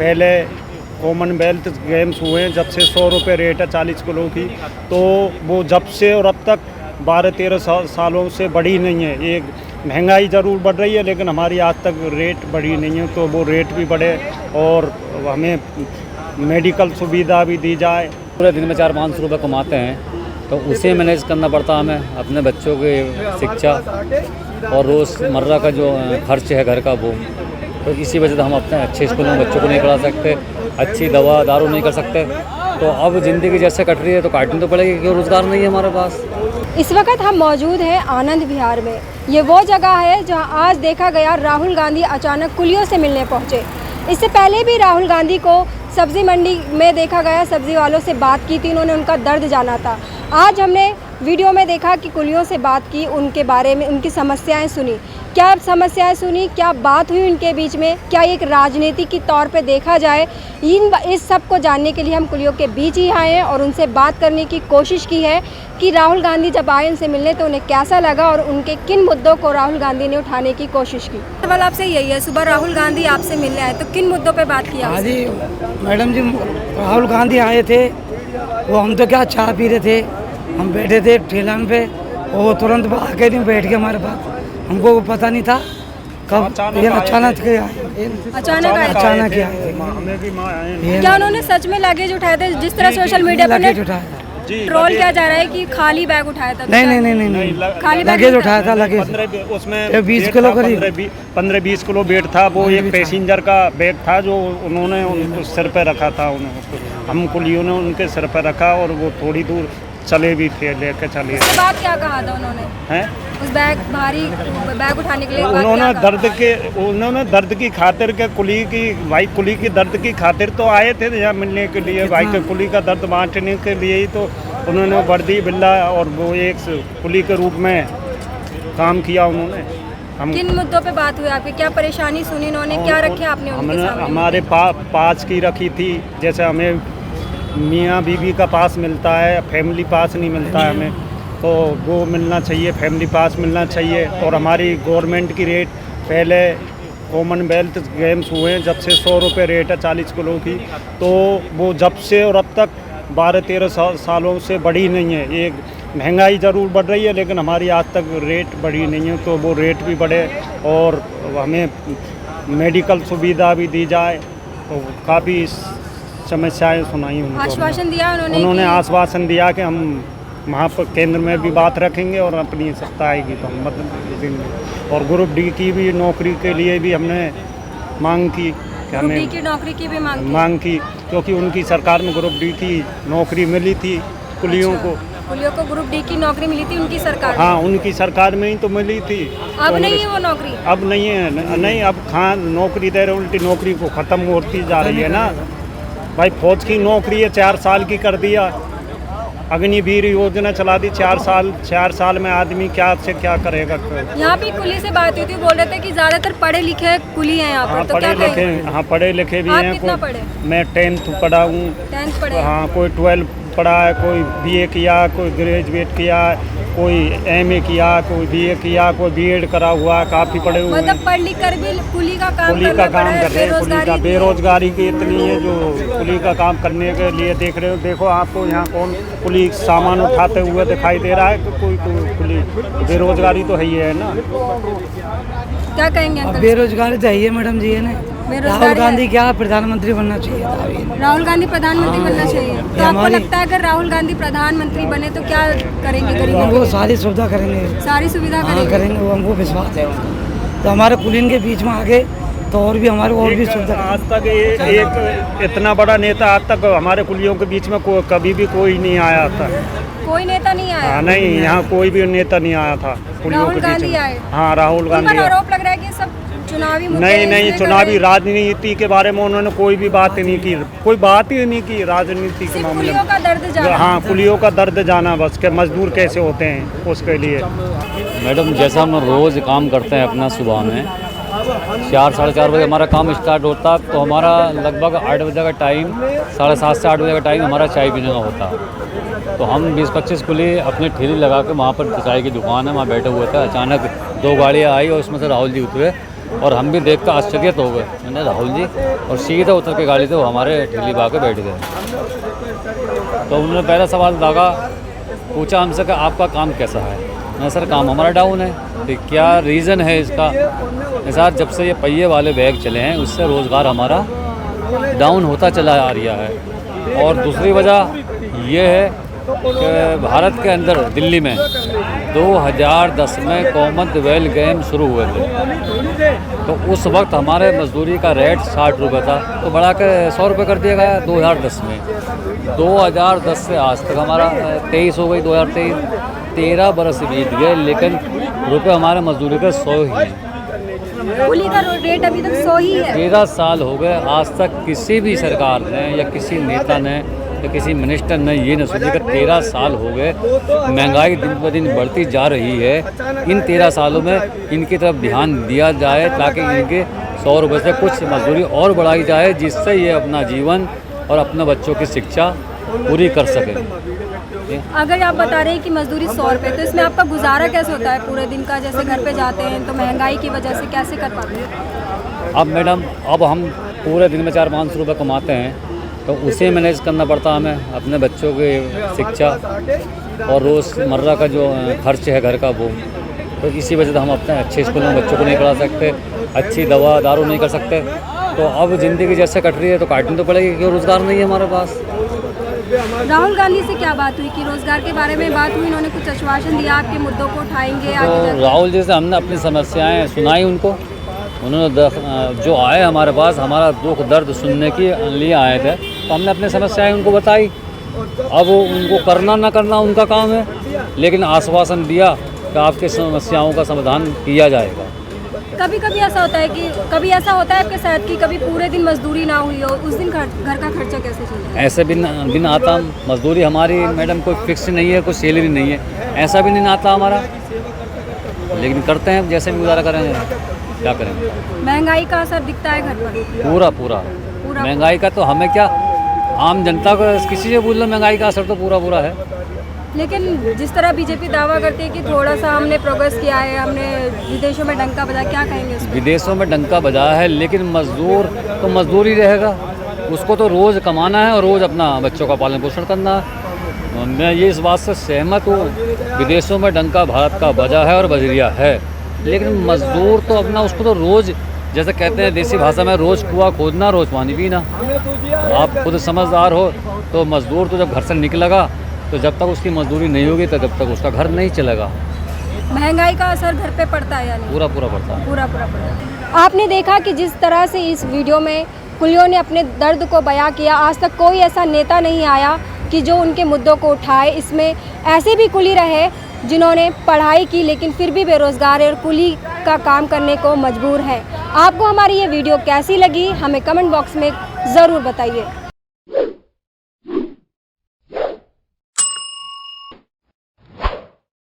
पहले Commonwealth games हुए जब से 100 रुपये रेट है 40 किलो की, तो वो जब से और अब तक 12-13 सालों से बढ़ी नहीं है। एक महंगाई ज़रूर बढ़ रही है लेकिन हमारी आज तक रेट बढ़ी नहीं है, तो वो रेट भी बढ़े और हमें मेडिकल सुविधा भी दी जाए। पूरे दिन में 400-500 रुपये कमाते हैं तो उसे मैनेज करना पड़ता हमें, अपने बच्चों की शिक्षा और रोज़मर्रा का जो खर्च है घर का वो, तो इसी वजह से हम अपने अच्छे स्कूलों में बच्चों को नहीं पढ़ा सकते, अच्छी दवा दारू नहीं कर सकते। तो अब ज़िंदगी जैसे कट रही है तो काटनी तो पड़ेगी क्योंकि रोज़गार नहीं है हमारे पास। इस वक्त हम मौजूद हैं आनंद विहार में। ये वो जगह है जहां आज देखा गया राहुल गांधी अचानक कुलियों से मिलने पहुंचे। इससे पहले भी राहुल गांधी को सब्ज़ी मंडी में देखा गया, सब्ज़ी वालों से बात की थी, उन्होंने उनका दर्द जाना था। आज हमने वीडियो में देखा कि कुलियों से बात की, उनके बारे में उनकी समस्याएं सुनी। क्या समस्याएं सुनी, क्या बात हुई उनके बीच में, क्या एक राजनीति के तौर पे देखा जाए, इस सब को जानने के लिए हम कुलियों के बीच ही आए हैं और उनसे बात करने की कोशिश की है कि राहुल गांधी जब आए उनसे मिलने तो उन्हें कैसा लगा और उनके किन मुद्दों को राहुल गांधी ने उठाने की कोशिश की। सवाल आपसे यही है, सुबह राहुल गांधी आपसे मिलने आए तो किन मुद्दों पर बात किया? हाँ जी मैडम जी, राहुल गांधी आए थे, वो हम तो क्या चाय पी रहे थे, हम बैठे थे ठेलान पे, वो तुरंत आके नहीं बैठ के हमारे पास, हमको पता नहीं था कब ये अचानक आए। क्या उन्होंने सच में लगेज उठाए थे जिस तरह सोशल मीडिया पर ट्रोल किया जा रहा है कि खाली बैग उठाया था? नहीं, खाली लगेज उठाया था, लगेज उसमें 20 किलो करीब 15-20 किलो वेट था। वो एक पैसेंजर का बैग था जो उन्होंने सिर पे रखा था, हम कुलियों ने उनके सिर पे रखा और वो थोड़ी दूर चले भी थे, लेके चले। उसके बाद क्या कहा था उन्होंने? हैं उस भारी बैग उठाने के लिए उन्होंने दर्द की खातिर के कुली की दर्द की खातिर तो आए थे यहाँ मिलने के लिए, भाई के कुली का दर्द बांटने के लिए ही तो उन्होंने वर्दी बिल्ला और वो एक कुली के रूप में काम किया उन्होंने। किन मुद्दों पे बात हुई आपकी, क्या परेशानी सुनी उन्होंने, क्या रखे आपने उनके सामने? हमारे पास की रखी थी, जैसे हमें मियाँ बीवी का पास मिलता है, फैमिली पास नहीं मिलता है हमें, तो वो मिलना चाहिए, फैमिली पास मिलना चाहिए। और हमारी गवर्नमेंट की रेट पहले कॉमनवेल्थ गेम्स हुए जब से 100 रुपये रेट है 40 किलो की, तो वो जब से और अब तक 12-13 सालों से बढ़ी नहीं है। एक महंगाई ज़रूर बढ़ रही है लेकिन हमारी आज तक रेट बढ़ी नहीं है, तो वो रेट भी बढ़े और हमें मेडिकल सुविधा भी दी जाए। तो काफ़ी समस्याएं सुनाई उनको। आश्वासन दिया उन्होंने आश्वासन दिया कि हम वहाँ पर केंद्र में भी बात रखेंगे और अपनी सत्ता आएगी तो हम मदद देंगे। और ग्रुप डी की भी नौकरी के लिए भी हमने मांग की कि हमें ग्रुप डी की नौकरी की भी मांग की क्योंकि उनकी सरकार में ग्रुप डी की नौकरी मिली थी कुलियों को। कुलियों को ग्रुप डी की नौकरी मिली थी उनकी सरकार? हाँ, उनकी सरकार में ही तो मिली थी। अब नहीं है वो नौकरी? अब नहीं है, नहीं अब नौकरी दे रहे, उल्टी नौकरी को ख़त्म होती जा रही है ना भाई। फौज की नौकरी है 4 साल की कर दिया, अग्निवीर योजना चला दी 4 साल में आदमी क्या से क्या करेगा। यहाँ पे कुली से बात हुई थी, बोल रहे थे कि ज़्यादातर पढ़े लिखे कुली हैं यहाँ पर, तो क्या कहेंगे? हाँ, पढ़े लिखे भी हैं। कितना पढ़े? मैं 10th पढ़ा हूँ। 10th पढ़े? हाँ, कोई 12 पढ़ा है, कोई BA किया, कोई ग्रेजुएट किया, कोई MA किया, कोई BA किया, कोई BEd करा हुआ, काफ़ी पढ़े हुए। मतलब पढ़ लिख कर भी कुली का काम कर रहे हैं। बेरोजगारी की इतनी है जो कुली का काम करने के लिए देख रहे हो। देखो आपको यहाँ कौन कुली सामान उठाते हुए दिखाई दे रहा है कि कोई कुली? बेरोजगारी तो है ही है ना। क्या कहेंगे अंकल? बेरोजगारी तो है ही है मैडम जी, है ना। राहुल गांधी क्या प्रधानमंत्री बनना चाहिए? राहुल गांधी प्रधानमंत्री बनना चाहिए। तो आपको लगता है अगर राहुल गांधी प्रधानमंत्री बने तो क्या करेंगे गरीबों को? सारी सुविधा करेंगे, सारी सुविधा करेंगे, वो हमको विश्वास है। तो हमारे कुलीन के बीच में आगे तो और भी हमारे और भी सुविधा। आज तक एक इतना बड़ा नेता आज तक हमारे कुलियों के बीच में कभी भी कोई नहीं आया था। कोई नेता नहीं आया? नहीं, यहाँ कोई भी नेता नहीं आया था कुलियों के बीच में। हाँ, राहुल गांधी। आरोप लग रहा है कि सब चुनावी नहीं, चुनावी राजनीति के बारे में उन्होंने कोई भी बात नहीं की, कोई बात ही नहीं की राजनीति के मामले में। का दर्द जाना। हाँ, कुलियों का दर्द जाना बस, के मजदूर कैसे होते हैं उसके लिए। मैडम, जैसा हम रोज़ काम करते हैं अपना, सुबह में 4-4:30 बजे हमारा काम स्टार्ट होता, तो हमारा लगभग 8 बजे का टाइम, 7:30 से 8 बजे का टाइम हमारा चाय पीने का होता। तो हम 20-25 कुली अपने ठेली लगा के वहाँ पर चाय की दुकान है, वहाँ बैठे हुए थे। अचानक 2 गाड़ियाँ आई और उसमें से राहुल जी उतरे और हम भी देख कर आश्चर्यत हो गए। मैंने राहुल जी, और सीधा उतर के गाड़ी से वो हमारे ठेली पा के बैठ गए। तो उन्होंने पहला सवाल दागा पूछा हमसे कि आपका काम कैसा है। मैंने सर काम हमारा डाउन है। तो क्या रीज़न है इसका? सर जब से ये पहिए वाले बैग चले हैं उससे रोज़गार हमारा डाउन होता चला आ रहा है। और दूसरी वजह ये है कि भारत के अंदर दिल्ली में 2010 में कॉमनवेल्थ गेम शुरू हुए थे। तो उस वक्त हमारे मजदूरी का रेट 60 रुपये था, तो बढ़ा के 100 रुपये कर दिया गया 2010 में। 2010 से आज तक हमारा 23 हो गई, 2023 13 बरस बीत गए, लेकिन रुपये हमारे मजदूरी के 100 ही हैं। कुली का रेट अभी तक 100 ही है। 13 साल हो गए, आज तक किसी भी सरकार ने या किसी नेता ने या किसी मिनिस्टर ने ये नहीं सोचा कि 13 साल हो गए, महंगाई दिन ब दिन बढ़ती जा रही है। इन 13 सालों में इनकी तरफ ध्यान दिया जाए ताकि इनके 100 रुपये से कुछ मजदूरी और बढ़ाई जाए, जिससे ये अपना जीवन और अपने बच्चों की शिक्षा पूरी कर सकें। अगर आप बता रहे हैं कि मजदूरी 100 रुपये, तो इसमें आपका गुजारा कैसे होता है पूरे दिन का? जैसे घर पे जाते हैं तो महंगाई की वजह से कैसे कर पाते हैं? अब मैडम, अब हम पूरे दिन में 400-500 रुपये कमाते हैं, तो उसे मैनेज करना पड़ता हमें, अपने बच्चों की शिक्षा और रोज़मर्रा का जो खर्च है घर का वो। तो इसी वजह से हम अपने अच्छे स्कूल में बच्चों को नहीं पढ़ा सकते, अच्छी दवा दारू नहीं कर सकते। तो अब ज़िंदगी जैसे कट रही है तो काटनी तो पड़ेगी, क्योंकि रोज़गार नहीं है हमारे पास। राहुल गांधी से क्या बात हुई कि रोजगार के बारे में बात हुई? उन्होंने कुछ आश्वासन दिया आपके मुद्दों को उठाएंगे आगे तो जाके? राहुल जी से हमने अपनी समस्याएं सुनाई उनको। उन्होंने जो आए हमारे पास हमारा दुख दर्द सुनने के लिए आए थे, तो हमने अपनी समस्याएं उनको बताई। अब उनको करना ना करना उनका काम है, लेकिन आश्वासन दिया कि आपकी समस्याओं का समाधान किया जाएगा। कभी कभी ऐसा होता है कि आपके साथ कि कभी पूरे दिन मजदूरी ना हुई हो, उस दिन घर का खर्चा कैसे चलेगा? ऐसे दिन आता, मजदूरी हमारी मैडम कोई फिक्स नहीं है, कोई सैलरी नहीं है, ऐसा भी नहीं आता हमारा, लेकिन करते हैं जैसे भी गुजारा करेंगे, क्या करेंगे। महंगाई का असर दिखता है घर पर? पूरा महंगाई का तो हमें क्या, आम जनता को किसी से बोल लो, महंगाई का असर तो पूरा है। लेकिन जिस तरह बीजेपी दावा करती है कि थोड़ा सा हमने प्रोग्रेस किया है, हमने विदेशों में डंका बजाया, क्या कहेंगे उसको? विदेशों में डंका बजाया है, लेकिन मजदूर तो मजदूर ही रहेगा, उसको तो रोज़ कमाना है और रोज़ अपना बच्चों का पालन पोषण करना है। मैं ये इस बात से सहमत हूँ, विदेशों में डंका भारत का बजा है और बजरिया है, लेकिन मजदूर तो अपना, उसको तो रोज़, जैसे कहते हैं देसी भाषा में, रोज़ कुआं खोदना रोज़ पानी पीना। आप खुद समझदार हो, तो मजदूर तो जब घर से निकलेगा तो जब तक उसकी मजदूरी नहीं होगी तो जब तक उसका घर नहीं चलेगा। महंगाई का असर घर पे पड़ता है या नहीं? पूरा पड़ता है। पूरा पड़ता है। आपने देखा कि जिस तरह से इस वीडियो में कुलियों ने अपने दर्द को बयां किया, आज तक कोई ऐसा नेता नहीं आया कि जो उनके मुद्दों को उठाए। इसमें ऐसे भी कुली रहे जिन्होंने पढ़ाई की लेकिन फिर भी बेरोज़गार है और कुली का काम करने को मजबूर है। आपको हमारी ये वीडियो कैसी लगी हमें कमेंट बॉक्स में ज़रूर बताइए।